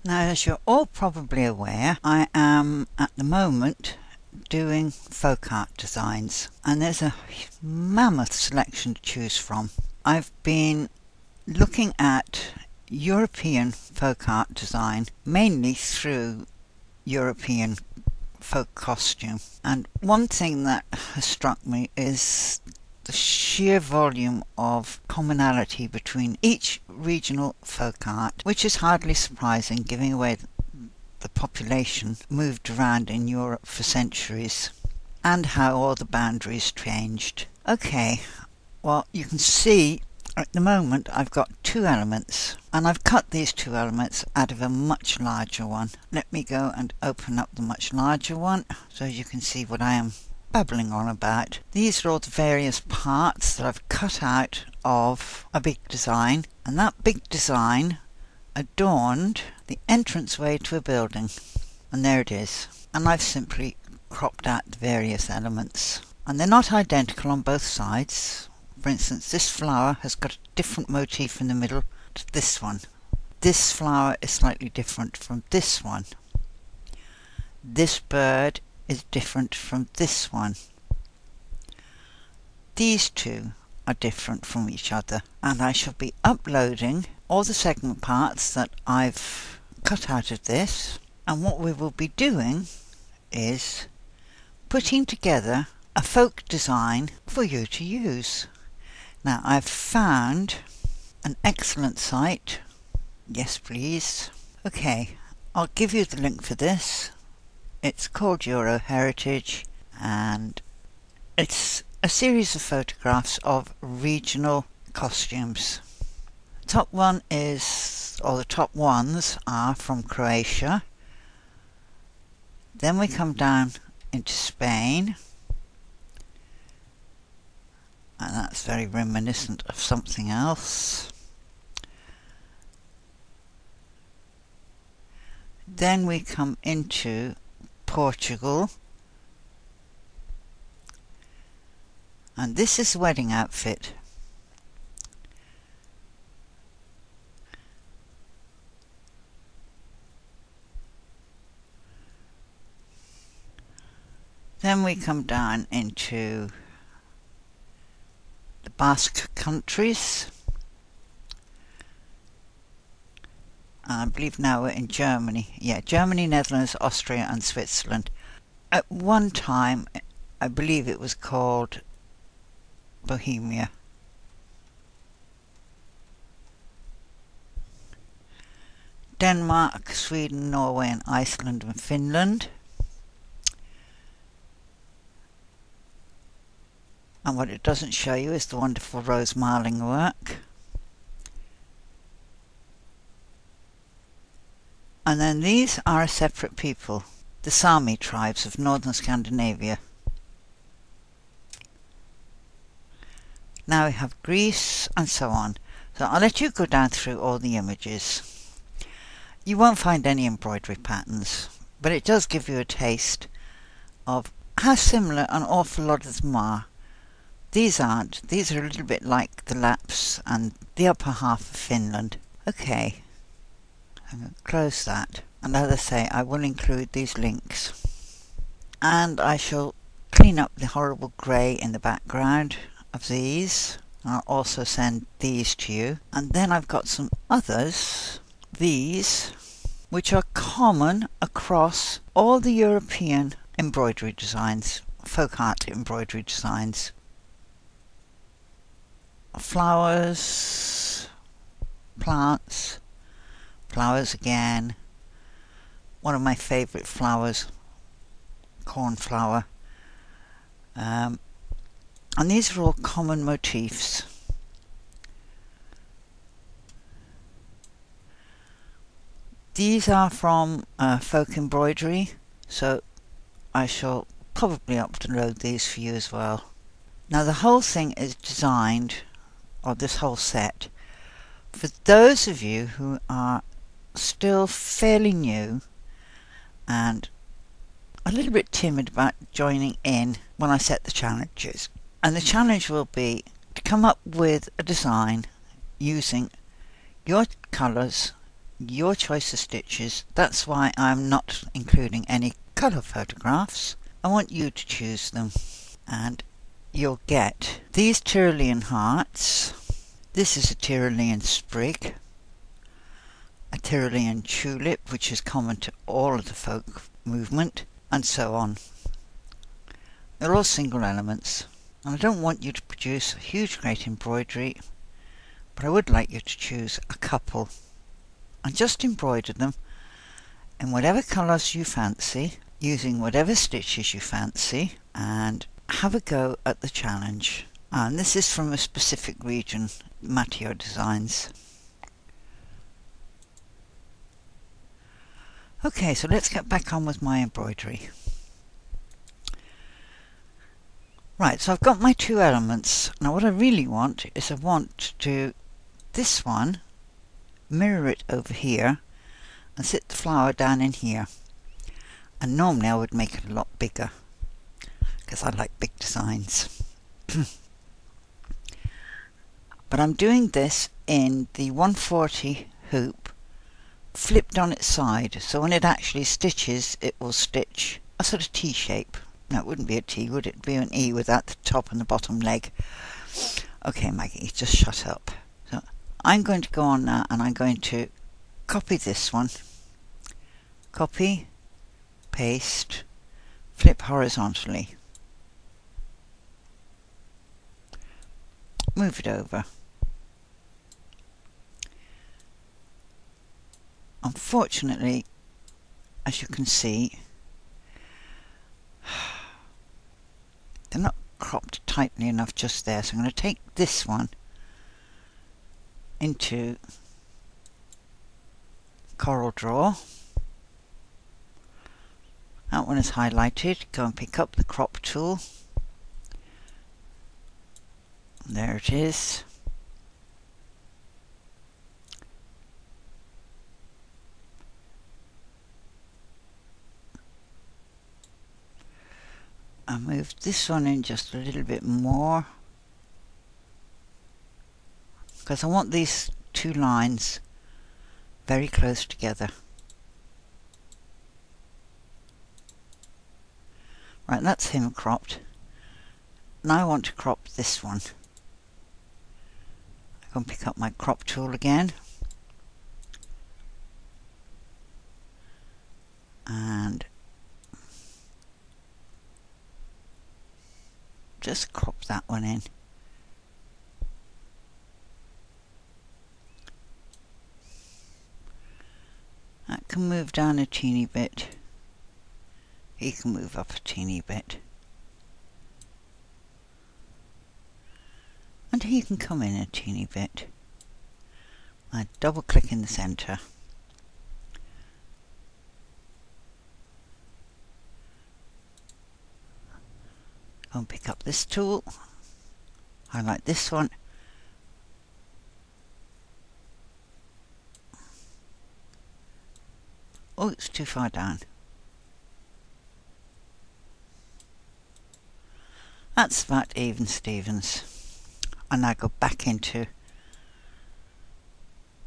Now, as you're all probably aware, I am at the moment doing folk art designs, and there's a mammoth selection to choose from. I've been looking at European folk art design mainly through European folk costume, and one thing that has struck me is the sheer volume of commonality between each regional folk art, which is hardly surprising given away the population moved around in Europe for centuries and how all the boundaries changed. Okay, well, you can see at the moment I've got two elements, and I've cut these two elements out of a much larger one. Let me go and open up the much larger one so you can see what I am babbling on about. These are all the various parts that I've cut out of a big design, and that big design adorned the entranceway to a building, and there it is. And I've simply cropped out the various elements, and they're not identical on both sides. For instance, this flower has got a different motif in the middle to this one. This flower is slightly different from this one. This bird is different from this one. These two are different from each other, and I shall be uploading all the segment parts that I've cut out of this, and what we will be doing is putting together a folk design for you to use. Now, I've found an excellent site. Yes, please. Okay, I'll give you the link for this. It's called Euro Heritage, and it's a series of photographs of regional costumes. Top one is, or the top ones are from Croatia. Then we come down into Spain, and that's very reminiscent of something else. Then we come into Portugal, and this is a wedding outfit. Then we come down into the Basque countries, and I believe now we're in Germany. Yeah, Germany, Netherlands, Austria and Switzerland. At one time, I believe it was called Bohemia. Denmark, Sweden, Norway and Iceland and Finland. And what it doesn't show you is the wonderful rose marling work. And then these are a separate people, the Sami tribes of northern Scandinavia. Now we have Greece and so on. So I'll let you go down through all the images. You won't find any embroidery patterns, but it does give you a taste of how similar an awful lot of them are. These aren't. These are a little bit like the Lapps and the upper half of Finland. Okay. I'm going to close that, and as I say, I will include these links, and I shall clean up the horrible grey in the background of these. I'll also send these to you, and then I've got some others, these, which are common across all the European embroidery designs, folk art embroidery designs. Flowers, plants, flowers again. One of my favourite flowers, cornflower. And these are all common motifs. These are from folk embroidery, so I shall probably upload these for you as well. Now the whole thing is designed, or this whole set, for those of you who are still fairly new and a little bit timid about joining in when I set the challenges. And the challenge will be to come up with a design using your colours, your choice of stitches. That's why I'm not including any colour photographs. I want you to choose them, and you'll get these Tyrolean hearts. This is a Tyrolean sprig, a Tyrolean tulip, which is common to all of the folk movement, and so on. They're all single elements, and I don't want you to produce a huge great embroidery, but I would like you to choose a couple and just embroider them in whatever colours you fancy, using whatever stitches you fancy, and have a go at the challenge. And this is from a specific region, Mateo Designs. Okay, so let's get back on with my embroidery. Right, so I've got my two elements. Now what I really want is I want to do this one, mirror it over here, and sit the flower down in here. And normally I would make it a lot bigger, because I like big designs. But I'm doing this in the 140 hoop, flipped on its side, so when it actually stitches, it will stitch a sort of T shape. No, it wouldn't be a T, would it? It'd be an E without the top and the bottom leg. Okay, Maggie, just shut up. So I'm going to go on now, and I'm going to copy this one. Copy, paste, flip horizontally. Move it over. Unfortunately, as you can see, they're not cropped tightly enough just there, so I'm going to take this one into Coral Draw. That one is highlighted. Go and pick up the crop tool. There it is. I move this one in just a little bit more, because I want these two lines very close together. Right, that's him cropped. Now I want to crop this one. I can pick up my crop tool again, and just crop that one in. That can move down a teeny bit. He can move up a teeny bit. And he can come in a teeny bit. I double click in the centre. Go and pick up this tool, highlight this one, oh, it's too far down. That's about even Stevens. And now go back into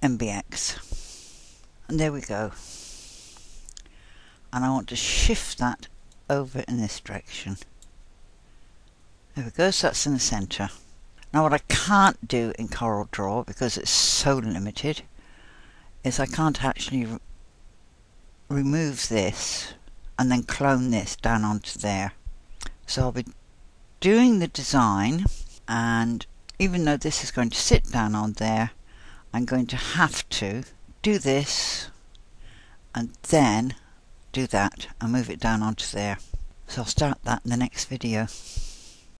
MBX, and there we go. And I want to shift that over in this direction. There we go, so that's in the centre. Now what I can't do in Coral Draw, because it's so limited, is I can't actually remove this and then clone this down onto there. So I'll be doing the design, and even though this is going to sit down on there, I'm going to have to do this and then do that and move it down onto there. So I'll start that in the next video.